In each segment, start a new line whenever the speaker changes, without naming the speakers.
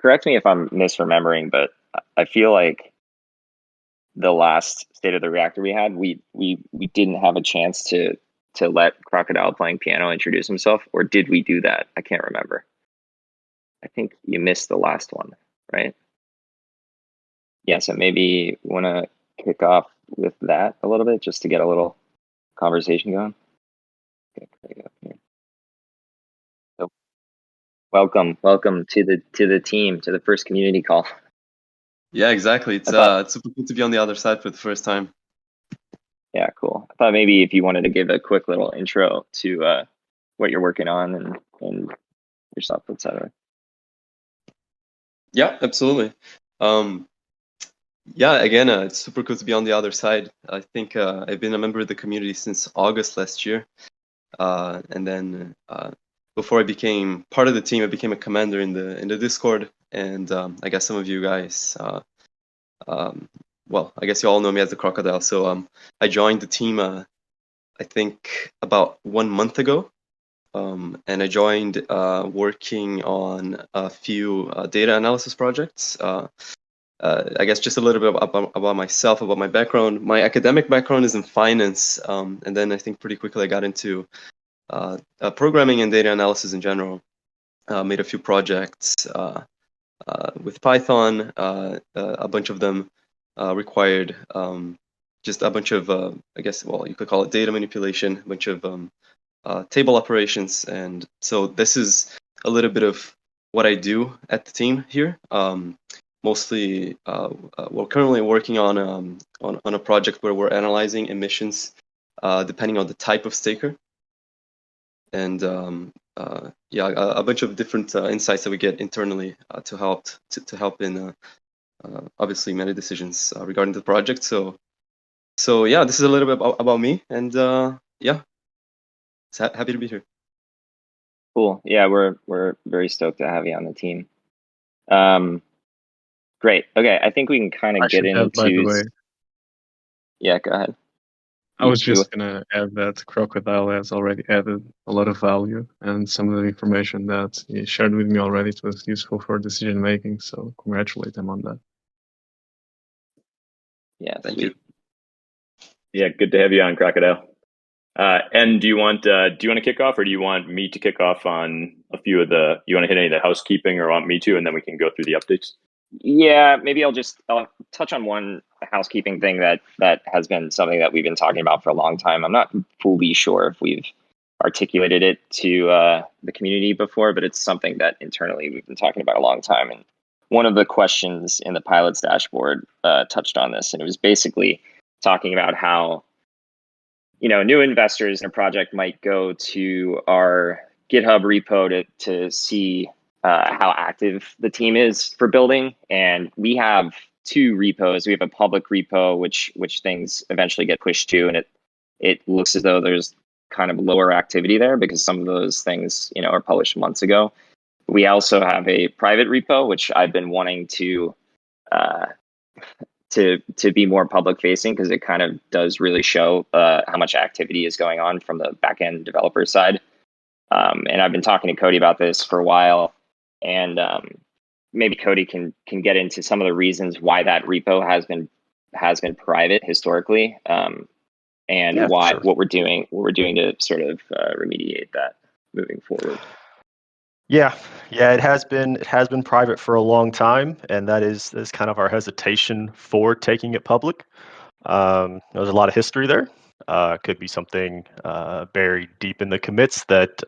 correct me if I'm misremembering, but I feel like the last state of the reactor we had, we didn't have a chance to let Crocodile playing piano introduce himself, or did we do that? I can't remember. I think you missed the last one, right? Yeah, so maybe want to kick off with that a little bit just to get a little conversation going. Okay, Craig up here. So welcome to the team, to the first community call.
Yeah, exactly. It's
I thought,
it's super cool to be on the other side for the first time.
yeah, cool. I thought maybe if you wanted to give a quick little intro to what you're working on and yourself, etc.
Yeah, absolutely. Um, yeah, again, it's super cool to be on the other side. I think I've been a member of the community since August last year, and then before I became part of the team, I became a commander in the Discord, and I guess some of you guys, well, I guess you all know me as the Crocodile. So I joined the team, I think about 1 month ago. And I joined working on a few data analysis projects. I guess just a little bit about myself, about my background. My academic background is in finance, and then I think pretty quickly I got into programming and data analysis in general. Made a few projects with Python. A bunch of them required just a bunch of, I guess, well, you could call it data manipulation, a bunch of table operations, and so this is a little bit of what I do at the team here. Mostly, we're currently working on a project where we're analyzing emissions depending on the type of staker, and yeah, a bunch of different insights that we get internally to help in obviously many decisions regarding the project. So yeah, this is a little bit about me, and yeah, happy to be here.
Cool. Yeah, we're very stoked to have you on the team. Great. Okay, I think we can kind
I
of get
should add, by the
into.
way,
Yeah, go ahead.
I was
You-
just gonna add that Crocodile has already added a lot of value, and some of the information that he shared with me already was useful for decision making. So congratulate him on that.
Yeah,
Thank
sweet.
you.
Yeah, good to have you on, Crocodile. And do you want to kick off, or do you want me to kick off on a few of the? You want to hit any of the housekeeping, or want me to, and then we can go through the updates?
Yeah, maybe I'll touch on one housekeeping thing that has been something that we've been talking about for a long time. I'm not fully sure if we've articulated it to the community before, but it's something that internally we've been talking about a long time. And one of the questions in the pilot's dashboard touched on this, and it was basically talking about how new investors in a project might go to our GitHub repo to see how active the team is for building. And we have two repos. We have a public repo, which things eventually get pushed to, and it looks as though there's kind of lower activity there because some of those things are published months ago. We also have a private repo, which I've been wanting uh, to be more public facing because it kind of does really show how much activity is going on from the backend developer side. And I've been talking to Cody about this for a while, and maybe Cody can get into some of the reasons why that repo has been private historically, and
Yeah,
why
sure.
what we're doing to sort of remediate that moving forward.
Yeah, it has been private for a long time, and that's kind of our hesitation for taking it public. There's a lot of history there. Could be something buried deep in the commits that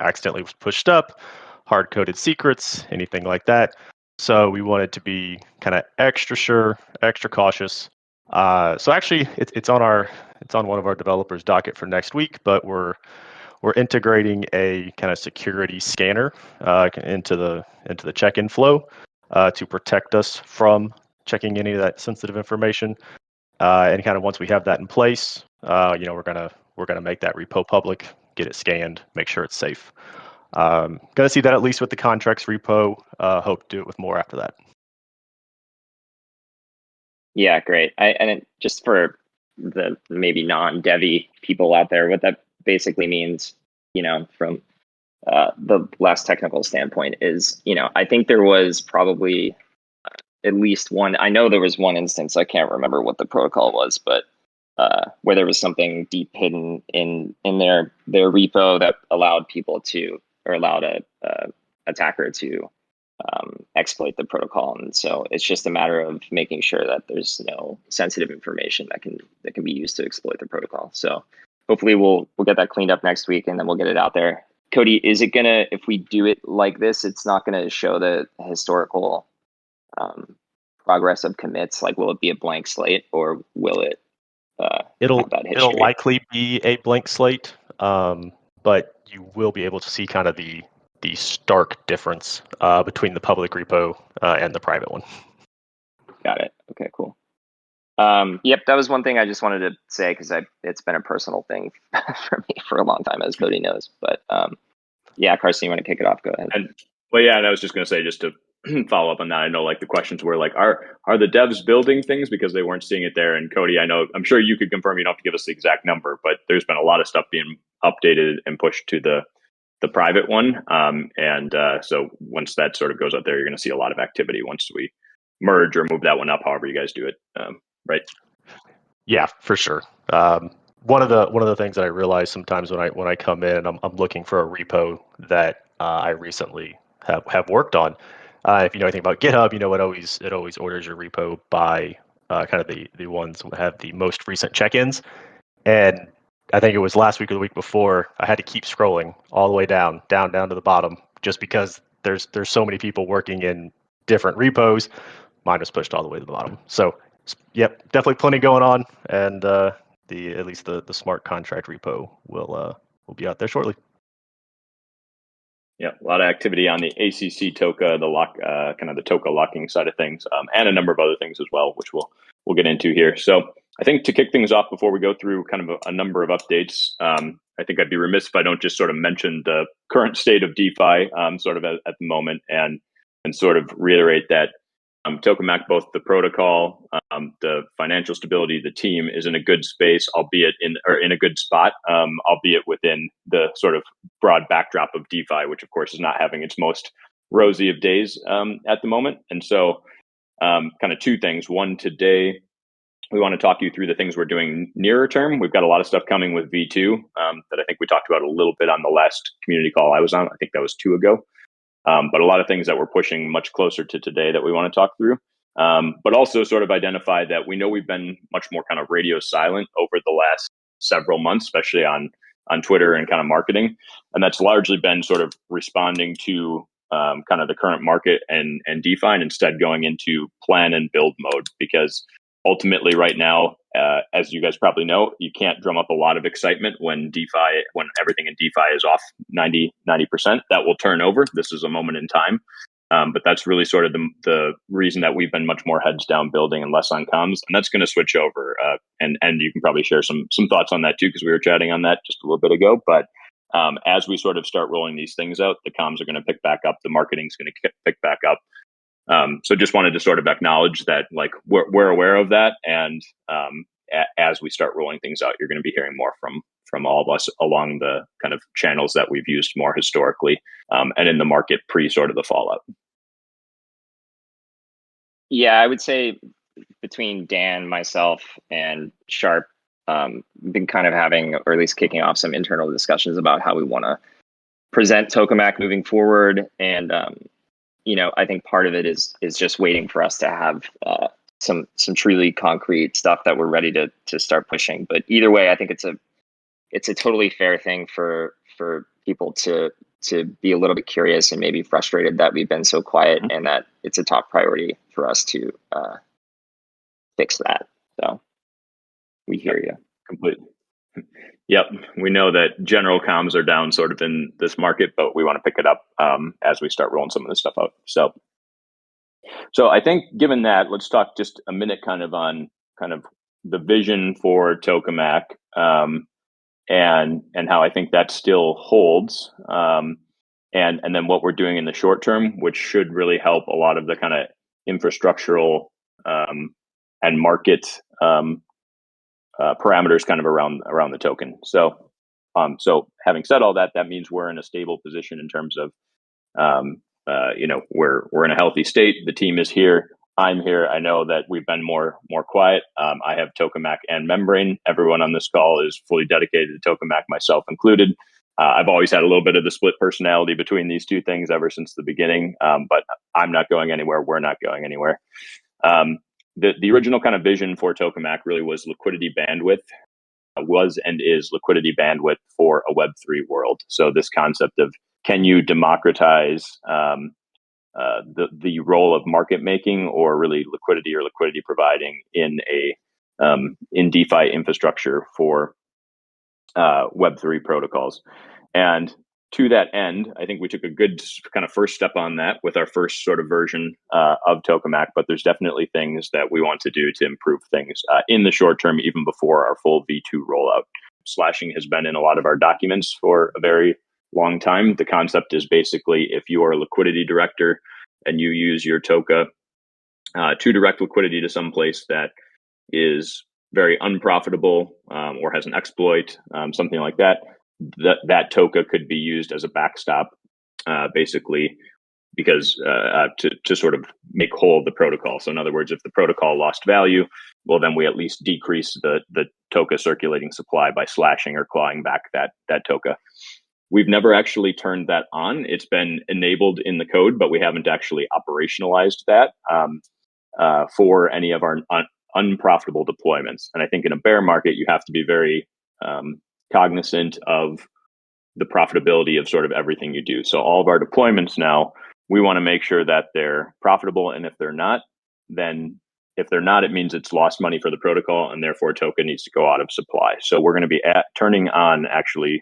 accidentally was pushed up, hard-coded secrets, anything like that. So we wanted to be kind of extra sure, extra cautious. So actually, it's on one of our developers' docket for next week, but we're integrating a kind of security scanner into the check-in flow to protect us from checking any of that sensitive information. And kind of once we have that in place, we're gonna make that repo public, get it scanned, make sure it's safe. Gonna see that at least with the contracts repo. Hope to do it with more after that.
Yeah, great. Just for the maybe non-Devi people out there, what that basically means, from the less technical standpoint is, I think there was probably at least one. I know there was one instance. I can't remember what the protocol was, but where there was something deep hidden in their repo that allowed people to, or allowed a attacker to exploit the protocol. And so it's just a matter of making sure that there's no sensitive information that can be used to exploit the protocol. So hopefully we'll get that cleaned up next week, and then we'll get it out there. Cody, is it gonna, if we do it like this, it's not gonna show the historical progress of commits? Like, will it be a blank slate, or will it have that history?
It'll likely be a blank slate, but you will be able to see kind of the stark difference between the public repo and the private one.
Got it. Okay, cool. Yep, that was one thing I just wanted to say, because it's been a personal thing for me for a long time, as Cody knows. But yeah, Carson, you want to kick it off? Go ahead.
And I was just going to say, just to follow up on that, I know like the questions were like, are the devs building things because they weren't seeing it there? And Cody, I'm sure you could confirm, you don't have to give us the exact number, but there's been a lot of stuff being updated and pushed to the private one. So once that sort of goes out there, you're going to see a lot of activity once we merge or move that one up, however you guys do it. Right? Yeah,
for sure. One of the things that I realize sometimes when I come in, I'm looking for a repo that I recently have worked on. If you know anything about GitHub, it always orders your repo by kind of the ones that have the most recent check-ins. And I think it was last week or the week before, I had to keep scrolling all the way down to the bottom, just because there's so many people working in different repos. Mine was pushed all the way to the bottom. So, yep, definitely plenty going on, and at least the smart contract repo will be out there shortly.
Yeah, a lot of activity on the ACC Toka, the lock, kind of the Toka locking side of things, and a number of other things as well, which we'll get into here. So I think to kick things off, before we go through kind of a number of updates, I think I'd be remiss if I don't just sort of mention the current state of DeFi, sort of at the moment, and sort of reiterate that Tokemak, both the protocol, the financial stability, the team is in a good space, albeit in a good spot, albeit within the sort of broad backdrop of DeFi, which of course is not having its most rosy of days at the moment. And so, kind of two things. One, today we want to talk you through the things we're doing nearer term. We've got a lot of stuff coming with V2 that I think we talked about a little bit on the last community call I was on. I think that was 2 ago. But a lot of things that we're pushing much closer to today that we want to talk through. But also sort of identify that we know we've been much more kind of radio silent over the last several months, especially on Twitter and kind of marketing. And that's largely been sort of responding to kind of the current market and DeFi, and instead going into plan and build mode, because ultimately right now, as you guys probably know, you can't drum up a lot of excitement when everything in DeFi is off 90%. That will turn over. This is a moment in time. But that's really sort of the reason that we've been much more heads down building and less on comms. And that's going to switch over. And you can probably share some thoughts on that too, because we were chatting on that just a little bit ago. But as we sort of start rolling these things out, the comms are going to pick back up. The marketing's going to pick back up. So just wanted to sort of acknowledge that, like, we're aware of that, and as we start rolling things out, you're going to be hearing more from all of us along the kind of channels that we've used more historically, and in the market pre sort of the fallout.
Yeah, I would say between Dan, myself, and Sharp, been kind of having, or at least kicking off, some internal discussions about how we want to present Tokemak moving forward, and I think part of it is just waiting for us to have some truly concrete stuff that we're ready to start pushing. But either way, I think it's a totally fair thing for people to be a little bit curious and maybe frustrated that we've been so quiet, and that it's a top priority for us to fix that. So we hear you completely.
Yep, we know that general comms are down sort of in this market, but we want to pick it up as we start rolling some of this stuff out. So I think, given that, let's talk just a minute kind of on kind of the vision for Tokemak, and how I think that still holds, and then what we're doing in the short term, which should really help a lot of the kind of infrastructural and market parameters kind of around the token. So So having said all that, that means we're in a stable position in terms of, we're in a healthy state. The team is here. I'm here. I know that we've been more quiet. I have Tokemak and Membrane. Everyone on this call is fully dedicated to Tokemak, myself included. I've always had a little bit of the split personality between these two things ever since the beginning, but I'm not going anywhere. We're not going anywhere. The original kind of vision for Tokemak really was liquidity bandwidth, was and is liquidity bandwidth for a Web3 world. So this concept of, can you democratize the role of market making, or really liquidity or liquidity providing in DeFi infrastructure for Web3 protocols. And to that end, I think we took a good kind of first step on that with our first sort of version of Tokemak, but there's definitely things that we want to do to improve things in the short term, even before our full V2 rollout. Slashing has been in a lot of our documents for a very long time. The concept is basically, if you are a liquidity director and you use your token to direct liquidity to some place that is very unprofitable or has an exploit, something like that, that token could be used as a backstop, basically, because to sort of make whole the protocol. So in other words, if the protocol lost value, well, then we at least decrease the token circulating supply by slashing or clawing back that token. We've never actually turned that on. It's been enabled in the code, but we haven't actually operationalized that for any of our unprofitable deployments. And I think in a bear market, you have to be very cognizant of the profitability of sort of everything you do. So all of our deployments now, we want to make sure that they're profitable. And if they're not, then it means it's lost money for the protocol, and therefore token needs to go out of supply. So we're going to be turning on actually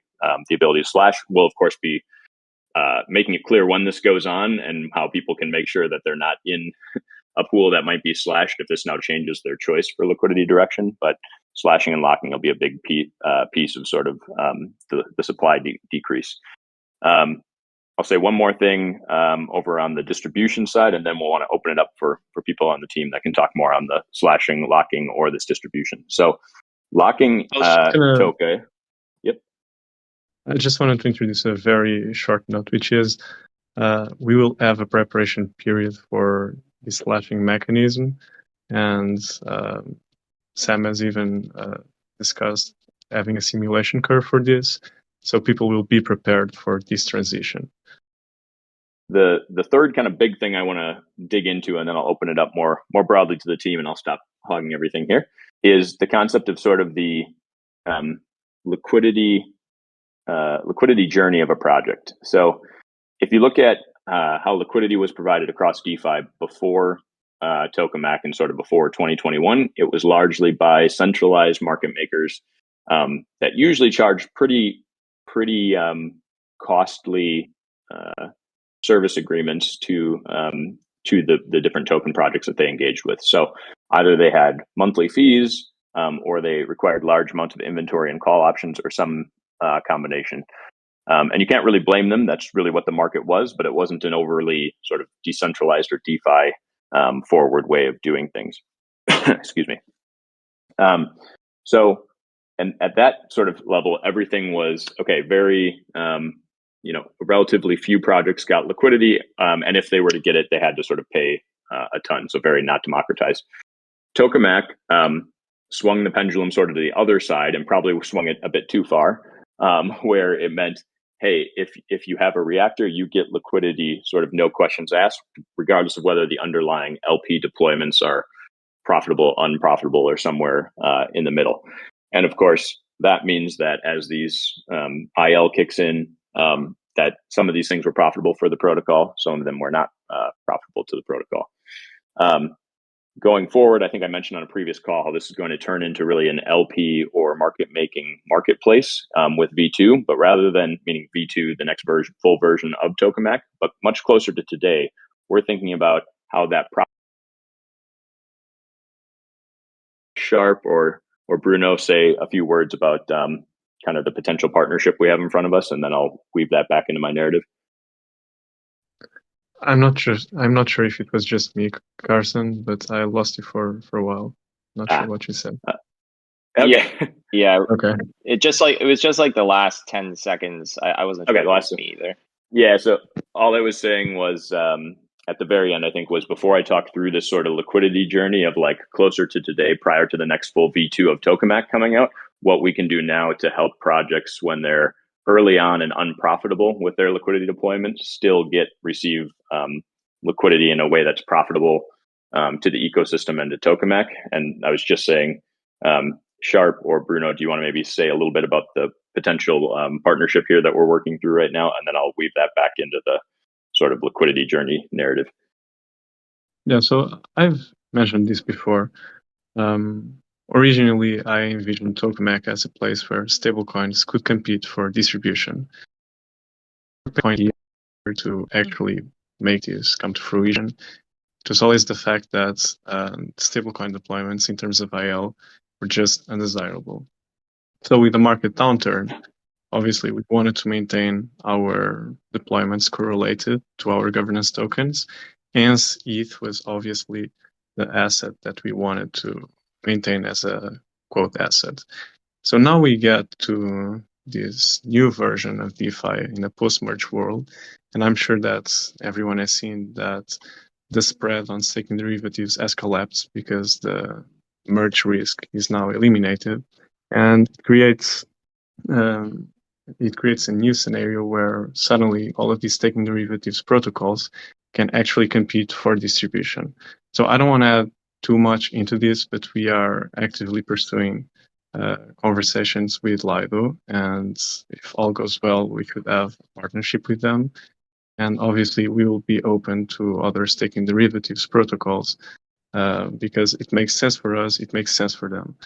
the ability to slash. We'll of course be making it clear when this goes on and how people can make sure that they're not in a pool that might be slashed if this now changes their choice for liquidity direction. But slashing and locking will be a big piece of sort of the supply decrease. I'll say one more thing over on the distribution side, and then we'll want to open it up for people on the team that can talk more on the slashing, locking, or this distribution. So locking token. Yep.
I just wanted to introduce a very short note, which is we will have a preparation period for the slashing mechanism, and Sam has even discussed having a simulation curve for this, so people will be prepared for this transition.
The third kind of big thing I want to dig into, and then I'll open it up more broadly to the team, and I'll stop hogging everything here, is the concept of sort of the liquidity journey of a project. So if you look at how liquidity was provided across DeFi before Tokemak and sort of before 2021, it was largely by centralized market makers that usually charged pretty costly service agreements to the different token projects that they engaged with. So either they had monthly fees or they required large amounts of inventory and call options, or some combination. And you can't really blame them. That's really what the market was, but it wasn't an overly sort of decentralized or DeFi forward way of doing things. Excuse me. So, and at that sort of level, everything was okay. Very, relatively few projects got liquidity, and if they were to get it, they had to sort of pay a ton. So very not democratized. Tokemak swung the pendulum sort of to the other side, and probably swung it a bit too far, where it meant, hey, if you have a reactor, you get liquidity, sort of no questions asked, regardless of whether the underlying LP deployments are profitable, unprofitable, or somewhere in the middle. And of course, that means that as these IL kicks in, that some of these things were profitable for the protocol, some of them were not profitable to the protocol. Going forward, I think I mentioned on a previous call how this is going to turn into really an LP or market-making marketplace with V2, but rather than, meaning V2, the next version, full version of Tokemak, but much closer to today, we're thinking about how that Sharp or Bruno say a few words about kind of the potential partnership we have in front of us, and then I'll weave that back into my narrative.
I'm not sure if it was just me, Carson, but I lost you for a while. Not sure what you said.
Yeah,
Okay.
yeah.
Okay.
It was just like the last 10 seconds. I wasn't sure
Okay,
if
the
it
last
was me either.
Yeah, so all I was saying was at the very end, I think, was before I talked through this sort of liquidity journey of like closer to today, prior to the next full V2 of Tokemak coming out, what we can do now to help projects when they're early on and unprofitable with their liquidity deployment still receive liquidity in a way that's profitable to the ecosystem and to Tokemak. And I was just saying, Sharp or Bruno, do you want to maybe say a little bit about the potential partnership here that we're working through right now, and then I'll weave that back into the sort of liquidity journey narrative.
Yeah, so I've mentioned this before. Originally, I envisioned Tokemak as a place where stablecoins could compete for distribution. The point here to actually make this come to fruition, it was always the fact that stablecoin deployments in terms of IL were just undesirable. So with the market downturn, obviously we wanted to maintain our deployments correlated to our governance tokens. Hence, ETH was obviously the asset that we wanted to maintain as a quote asset. So now we get to this new version of DeFi in a post-merge world, and I'm sure that everyone has seen that the spread on staking derivatives has collapsed because the merge risk is now eliminated, and um, it creates a new scenario where suddenly all of these staking derivatives protocols can actually compete for distribution. So I don't want to add too much into this, but we are actively pursuing conversations with Lido, and if all goes well, we could have a partnership with them. And obviously, we will be open to other staking derivatives protocols because it makes sense for us, it makes sense for them.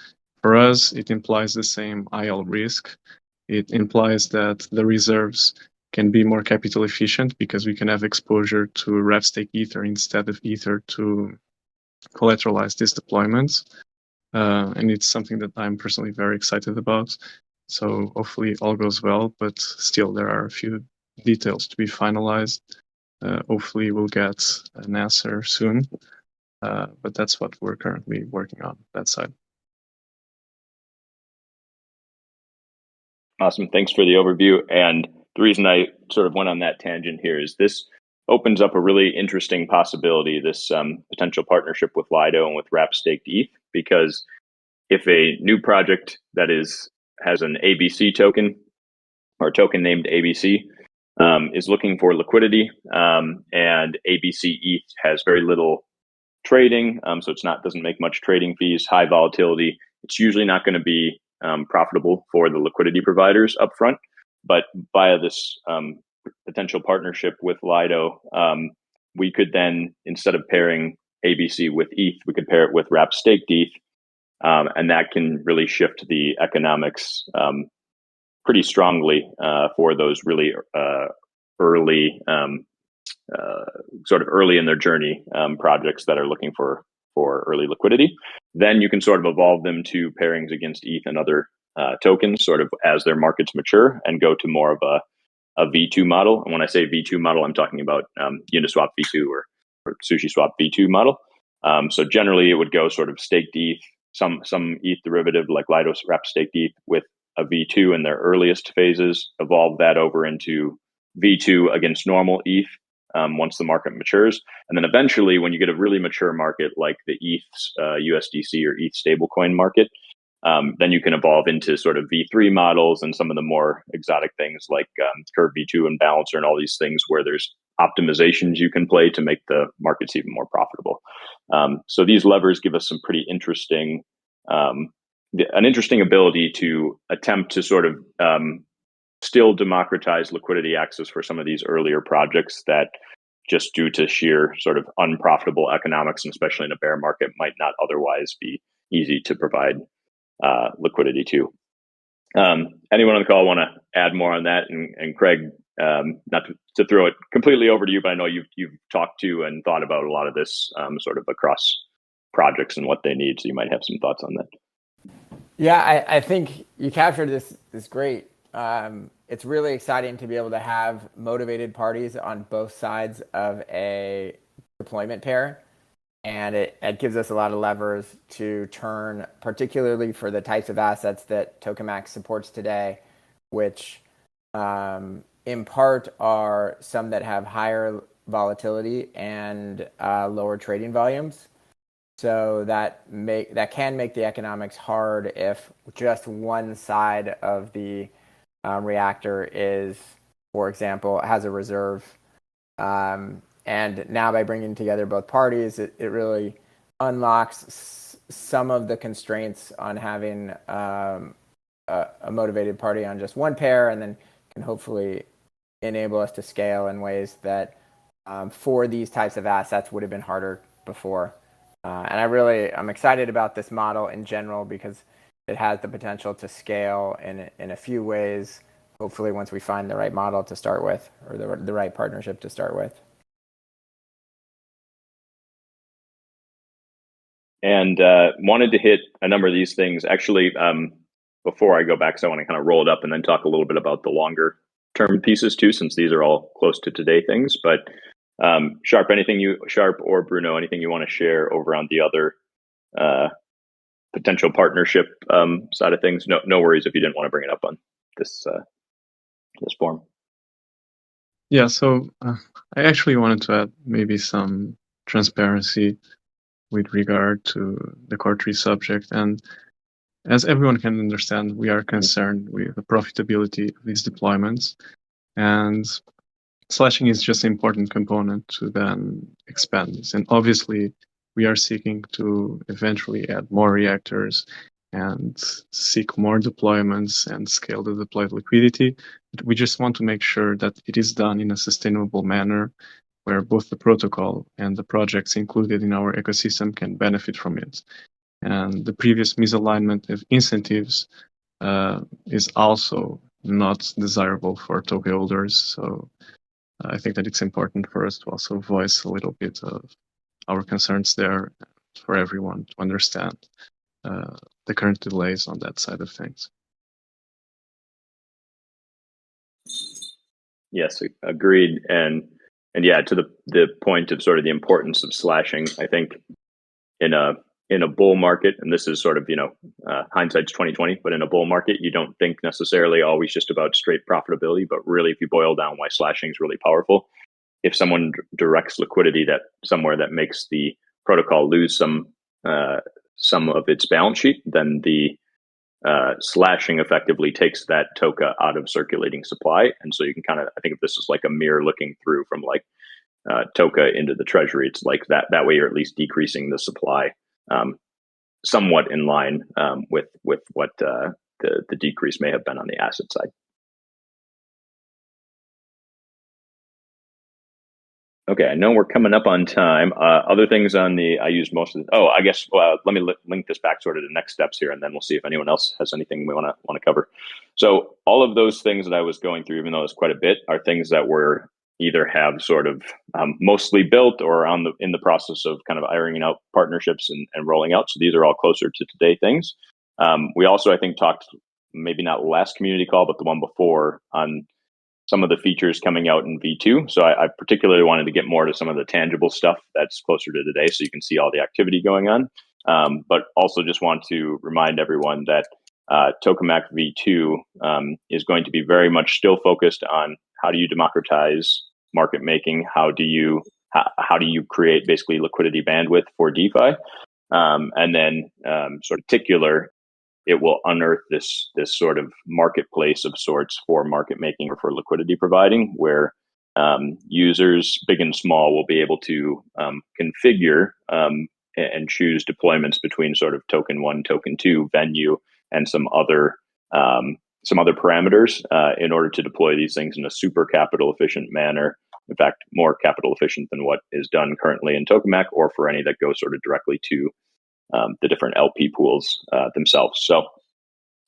For us, it implies the same IL risk. It implies that the reserves can be more capital efficient because we can have exposure to wrap stake Ether instead of Ether to collateralize these deployments. And it's something that I'm personally very excited about. So hopefully all goes well, but still there are a few details to be finalized. Hopefully we'll get an answer soon. But that's what we're currently working on, that side.
Awesome. Thanks for the overview. And the reason I sort of went on that tangent here is this opens up a really interesting possibility, this potential partnership with Lido and with Wrap Staked ETH, because if a new project that has an ABC token or a token named ABC is looking for liquidity, and ABC ETH has very little trading, so doesn't make much trading fees, high volatility. It's usually not going to be profitable for the liquidity providers up front. But via this potential partnership with Lido, we could then, instead of pairing ABC with ETH, we could pair it with Wrap Staked ETH, and that can really shift the economics pretty strongly for those really early sort of early in their journey projects that are looking for early liquidity. Then you can sort of evolve them to pairings against ETH and other tokens sort of as their markets mature and go to more of a V2 model. And when I say V2 model, I'm talking about Uniswap V2 or SushiSwap V2 model. So generally it would go sort of staked ETH, some ETH derivative like Lido Wrap Staked ETH with a V2 in their earliest phases, evolve that over into V2 against normal ETH once the market matures. And then eventually, when you get a really mature market like the ETH USDC or ETH stablecoin market, then you can evolve into sort of V3 models and some of the more exotic things like Curve V2 and Balancer and all these things where there's optimizations you can play to make the markets even more profitable. So these levers give us some pretty interesting, an interesting ability to attempt to sort of still democratize liquidity access for some of these earlier projects that just due to sheer sort of unprofitable economics, and especially in a bear market, might not otherwise be easy to provide liquidity to. Anyone on the call want to add more on that? And Craig, not to throw it completely over to you, but I know you've talked to and thought about a lot of this sort of across projects and what they need, so you might have some thoughts on that.
Yeah, I think you captured this great. It's really exciting to be able to have motivated parties on both sides of a deployment pair. and it gives us a lot of levers to turn, particularly for the types of assets that Tokemak supports today, which in part are some that have higher volatility and lower trading volumes. So that can make the economics hard if just one side of the reactor is, for example, has a reserve. And now by bringing together both parties, it really unlocks some of the constraints on having a motivated party on just one pair, and then can hopefully enable us to scale in ways that for these types of assets would have been harder before. And I'm excited about this model in general because it has the potential to scale in a few ways, hopefully once we find the right model to start with, or the right partnership to start with.
And wanted to hit a number of these things. Actually, before I go back, so I want to kind of roll it up and then talk a little bit about the longer term pieces too, since these are all close to today things. But Sharp or Bruno, anything you want to share over on the other potential partnership side of things? No worries if you didn't want to bring it up on this forum.
Yeah, so I actually wanted to add maybe some transparency with regard to the core tree subject. And as everyone can understand, we are concerned with the profitability of these deployments. And slashing is just an important component to then expand this. And obviously, we are seeking to eventually add more reactors and seek more deployments and scale the deployed liquidity. But we just want to make sure that it is done in a sustainable manner where both the protocol and the projects included in our ecosystem can benefit from it. And the previous misalignment of incentives is also not desirable for token holders. So I think that it's important for us to also voice a little bit of our concerns there for everyone to understand the current delays on that side of things.
Yes, agreed. And yeah, to the point of sort of the importance of slashing, I think in a bull market, and this is sort of, hindsight's 2020, but in a bull market, you don't think necessarily always just about straight profitability, but really if you boil down why slashing is really powerful, if someone directs liquidity that somewhere that makes the protocol lose some of its balance sheet, then the slashing effectively takes that token out of circulating supply. And so you can kind of, I think of this as like a mirror looking through from like token into the treasury. It's like that way you're at least decreasing the supply somewhat in line with what the decrease may have been on the asset side. Okay, I know we're coming up on time. Other things I used most of I guess let me link this back sort of to next steps here, and then we'll see if anyone else has anything we want to cover. So all of those things that I was going through, even though it's quite a bit, are things that were either have sort of mostly built or in the process of kind of ironing out partnerships and rolling out. So these are all closer to today things. We also, I think, talked, maybe not last community call, but the one before, on some of the features coming out in V2. So I particularly wanted to get more to some of the tangible stuff that's closer to today, so you can see all the activity going on. But also just want to remind everyone that Tokemak V2 is going to be very much still focused on how do you democratize market making, how do you create basically liquidity bandwidth for DeFi, and then sort of particular, it will unearth this sort of marketplace of sorts for market making or for liquidity providing, where users, big and small, will be able to configure and choose deployments between sort of token 1, token 2, venue, and some other parameters in order to deploy these things in a super capital efficient manner. In fact, more capital efficient than what is done currently in Tokemak, or for any that go sort of directly to the different LP pools themselves. So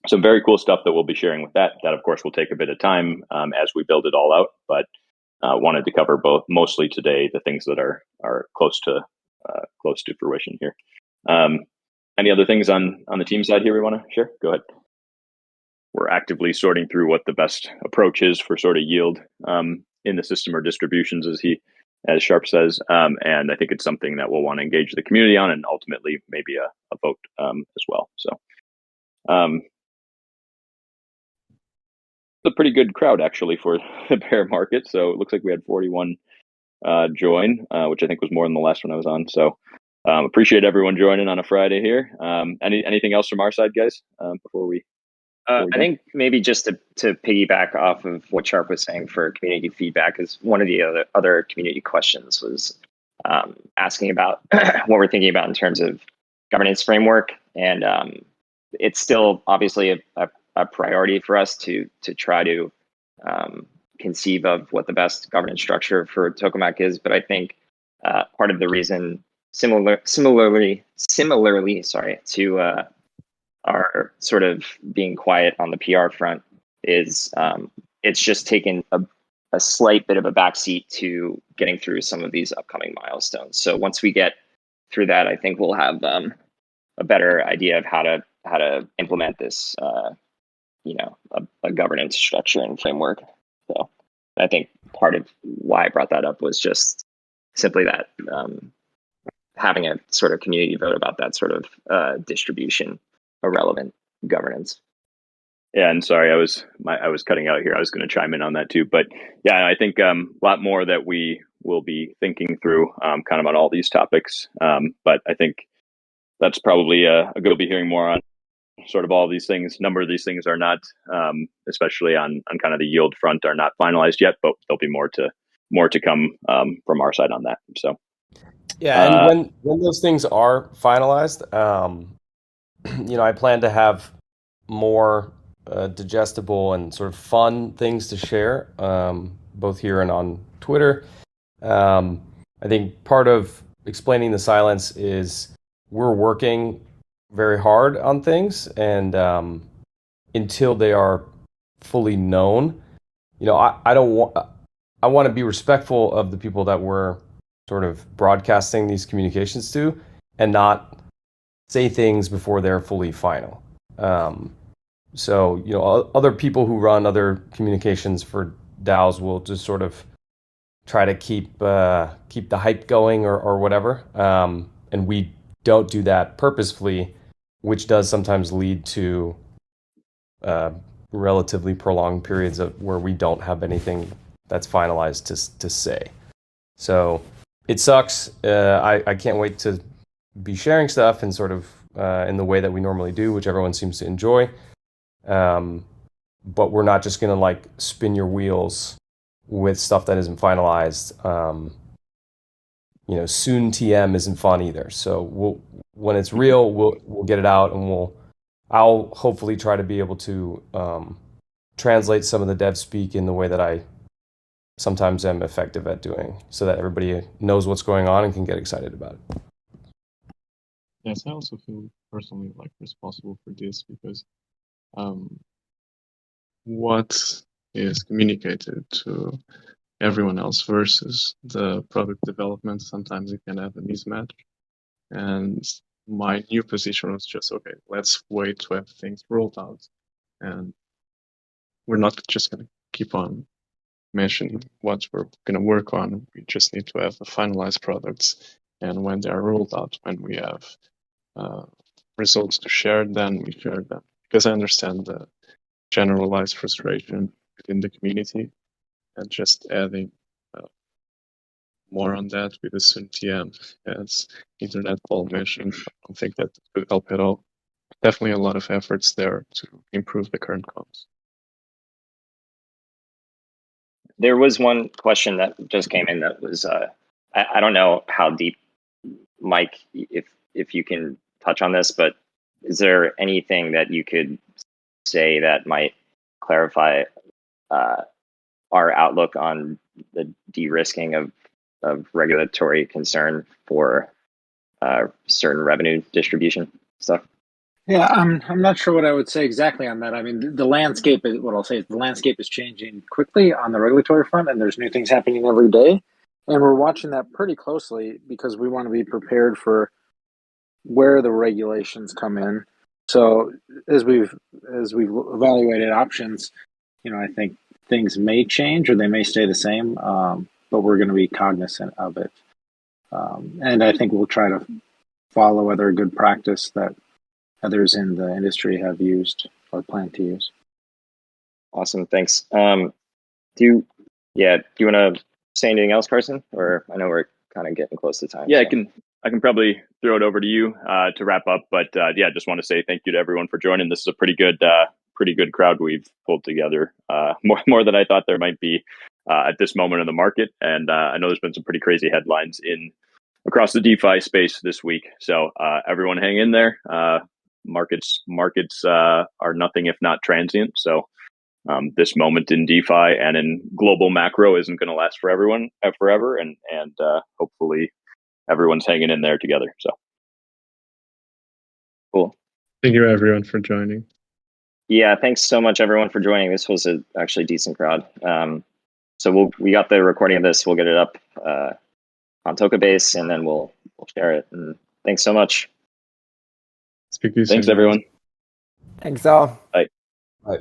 some very cool stuff that we'll be sharing with that. That, of course, will take a bit of time as we build it all out, but wanted to cover mostly today, the things that are close to fruition here. Any other things on the team side here we want to share? Go ahead. We're actively sorting through what the best approach is for sort of yield in the system, or distributions, as Sharp says. And I think it's something that we'll want to engage the community on, and ultimately maybe a vote as well. So it's a pretty good crowd actually for the bear market. So it looks like we had 41 join, which I think was more than the last one I was on. So appreciate everyone joining on a Friday here. Anything else from our side, guys, before we
I think maybe just to piggyback off of what Sharp was saying for community feedback, is one of the other community questions was asking about what we're thinking about in terms of governance framework, and it's still obviously a priority for us to try to conceive of what the best governance structure for Tokemak is. But I think part of the reason, similarly, sorry, to are sort of being quiet on the PR front, is it's just taken a slight bit of a backseat to getting through some of these upcoming milestones. So once we get through that, I think we'll have a better idea of how to implement this, a governance structure and framework. So I think part of why I brought that up was just simply that having a sort of community vote about that sort of distribution of relevant governance.
Yeah, and sorry, I was cutting out here. I was going to chime in on that too, but yeah, I think a lot more that we will be thinking through, kind of on all these topics. But I think that's probably we'll be hearing more on sort of all these things. A number of these things are not, especially on kind of the yield front, are not finalized yet, but there'll be more to come from our side on that. So
yeah, and when those things are finalized, I plan to have more digestible and sort of fun things to share, both here and on Twitter. I think part of explaining the silence is we're working very hard on things, and until they are fully known, I want to be respectful of the people that we're sort of broadcasting these communications to, and not say things before they're fully final. So, other people who run other communications for DAOs will just sort of try to keep the hype going or whatever. And we don't do that purposefully, which does sometimes lead to relatively prolonged periods where we don't have anything that's finalized to say. So it sucks. I can't wait to be sharing stuff and sort of in the way that we normally do, which everyone seems to enjoy. But we're not just going to spin your wheels with stuff that isn't finalized. Soon TM isn't fun either. So when it's real, we'll get it out, and I'll hopefully try to be able to translate some of the dev speak in the way that I sometimes am effective at doing, so that everybody knows what's going on and can get excited about it.
Yes, I also feel personally responsible for this, because what is communicated to everyone else versus the product development, sometimes it can have a mismatch. And my new position was just, okay, let's wait to have things rolled out. And we're not just going to keep on mentioning what we're going to work on. We just need to have the finalized products. And when they are rolled out, when we have results to share, then we share them. Because I understand the generalized frustration within the community, and just adding more on that with the soon TM, as Internet Paul mentioned, I don't think that could help at all. Definitely a lot of efforts there to improve the current comms.
There was one question that just came in that was, I don't know how deep, Mike, if you can touch on this, but is there anything that you could say that might clarify our outlook on the de-risking of regulatory concern for certain revenue distribution stuff?
Yeah, I'm not sure what I would say exactly on that. I mean, the landscape is what I'll say is the landscape is changing quickly on the regulatory front, and there's new things happening every day. And we're watching that pretty closely because we want to be prepared for where the regulations come in. So as we've evaluated options, I think things may change or they may stay the same. but we're going to be cognizant of it. And I think we'll try to follow other good practice that others in the industry have used or plan to use.
Awesome, thanks. Do you want to say anything else, Carson? Or I know we're kind of getting close to time.
Yeah,
so.
I can probably throw it over to you to wrap up. But just want to say thank you to everyone for joining. This is a pretty good crowd we've pulled together. More than I thought there might be at this moment in the market. And I know there's been some pretty crazy headlines across the DeFi space this week. So everyone hang in there. Markets are nothing if not transient. So this moment in DeFi and in global macro isn't going to last for everyone forever. And hopefully everyone's hanging in there together. So
cool.
Thank you, everyone, for joining.
Yeah, thanks so much, everyone, for joining. This was a actually decent crowd. So we got the recording of this. We'll get it up on Tokebase, and then we'll share it. And thanks so much.
Speak to you
thanks,
soon.
everyone.
Thanks all.
Bye.
Bye.